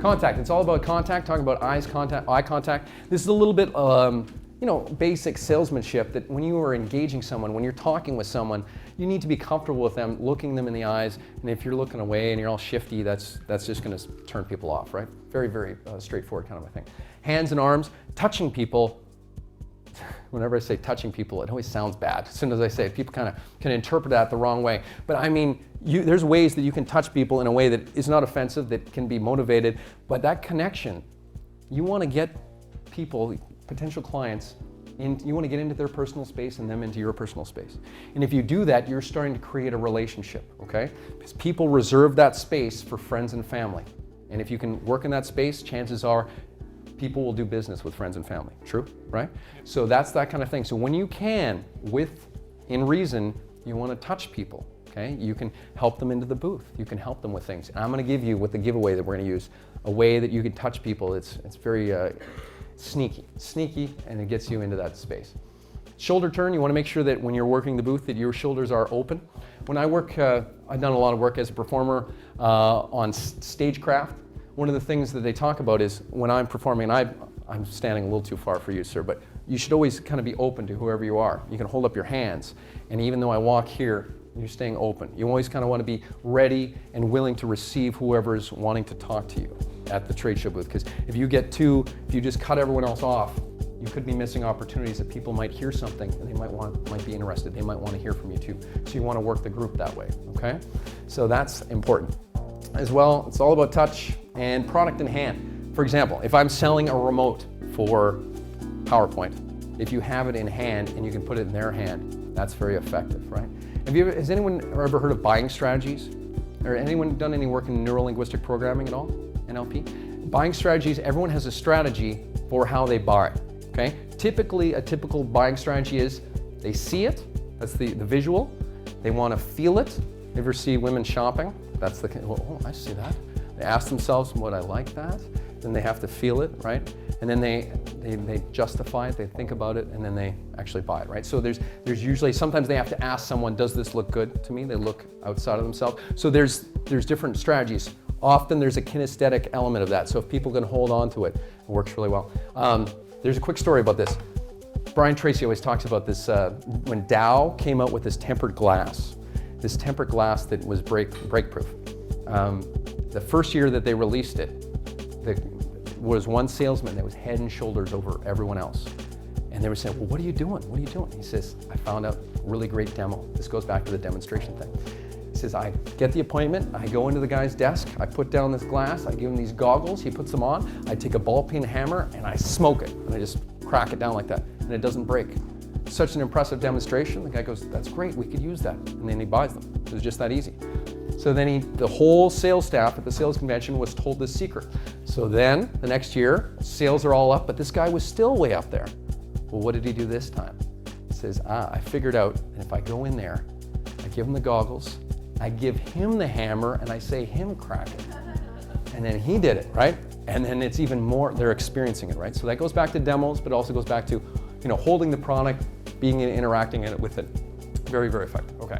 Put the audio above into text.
Contact, it's all about contact, talking about eye contact. This is a little bit, basic salesmanship that when you are engaging someone, when you're talking with someone, you need to be comfortable with them, looking them in the eyes, and if you're looking away and you're all shifty, that's just gonna turn people off, right? Very, very straightforward kind of a thing. Hands and arms, touching people. Whenever I say touching people, it always sounds bad. As soon as I say it, people kind of can interpret that the wrong way. But I mean, there's ways that you can touch people in a way that is not offensive, that can be motivated, but that connection, you want to get people, potential clients, you want to get into their personal space and them into your personal space. And if you do that, you're starting to create a relationship, okay? Because people reserve that space for friends and family. And if you can work in that space, chances are people will do business with friends and family. True, right? So that's that kind of thing. So when you can, in reason, you want to touch people, okay? You can help them into the booth. You can help them with things. And I'm going to give you, with the giveaway that we're going to use, a way that you can touch people. It's very sneaky, and it gets you into that space. Shoulder turn, you want to make sure that when you're working the booth that your shoulders are open. When I work, I've done a lot of work as a performer on stagecraft. One of the things that they talk about is when I'm performing, and I'm standing a little too far for you, sir, but you should always kind of be open to whoever you are. You can hold up your hands, and even though I walk here, you're staying open. You always kind of want to be ready and willing to receive whoever's wanting to talk to you at the trade show booth, because if you just cut everyone else off, you could be missing opportunities that people might hear something and they might be interested. They might want to hear from you too. So you want to work the group that way, okay? So that's important. As well, it's all about touch and product in hand. For example, if I'm selling a remote for PowerPoint, if you have it in hand and you can put it in their hand, that's very effective, right? Has anyone ever heard of buying strategies? Or anyone done any work in neuro-linguistic programming at all, NLP? Buying strategies, everyone has a strategy for how they buy, okay? Typically, a typical buying strategy is they see it, that's the visual, they want to feel it. You ever see women shopping? That's oh, I see that. They ask themselves, would I like that? Then they have to feel it, right? And then they justify it, they think about it, and then they actually buy it, right? So there's usually, sometimes they have to ask someone, does this look good to me? They look outside of themselves. So there's different strategies. Often there's a kinesthetic element of that. So if people can hold on to it, it works really well. There's a quick story about this. Brian Tracy always talks about this, when Dow came out with this tempered glass that was break-proof. The first year that they released it, there was one salesman that was head and shoulders over everyone else. And they were saying, well, what are you doing? What are you doing? He says, I found out a really great demo. This goes back to the demonstration thing. He says, I get the appointment, I go into the guy's desk, I put down this glass, I give him these goggles, he puts them on, I take a ball peen hammer and I smoke it. And I just crack it down like that, and it doesn't break. Such an impressive demonstration. The guy goes, that's great, we could use that. And then he buys them. It was just that easy. So then the whole sales staff at the sales convention was told this secret. So then the next year, sales are all up, but this guy was still way up there. Well, what did he do this time? He says, I figured out, and if I go in there, I give him the goggles, I give him the hammer, and I say him crack it. And then he did it, right? And then it's even more, they're experiencing it, right? So that goes back to demos, but also goes back to holding the product, being and interacting with it. Very, very effective. Okay.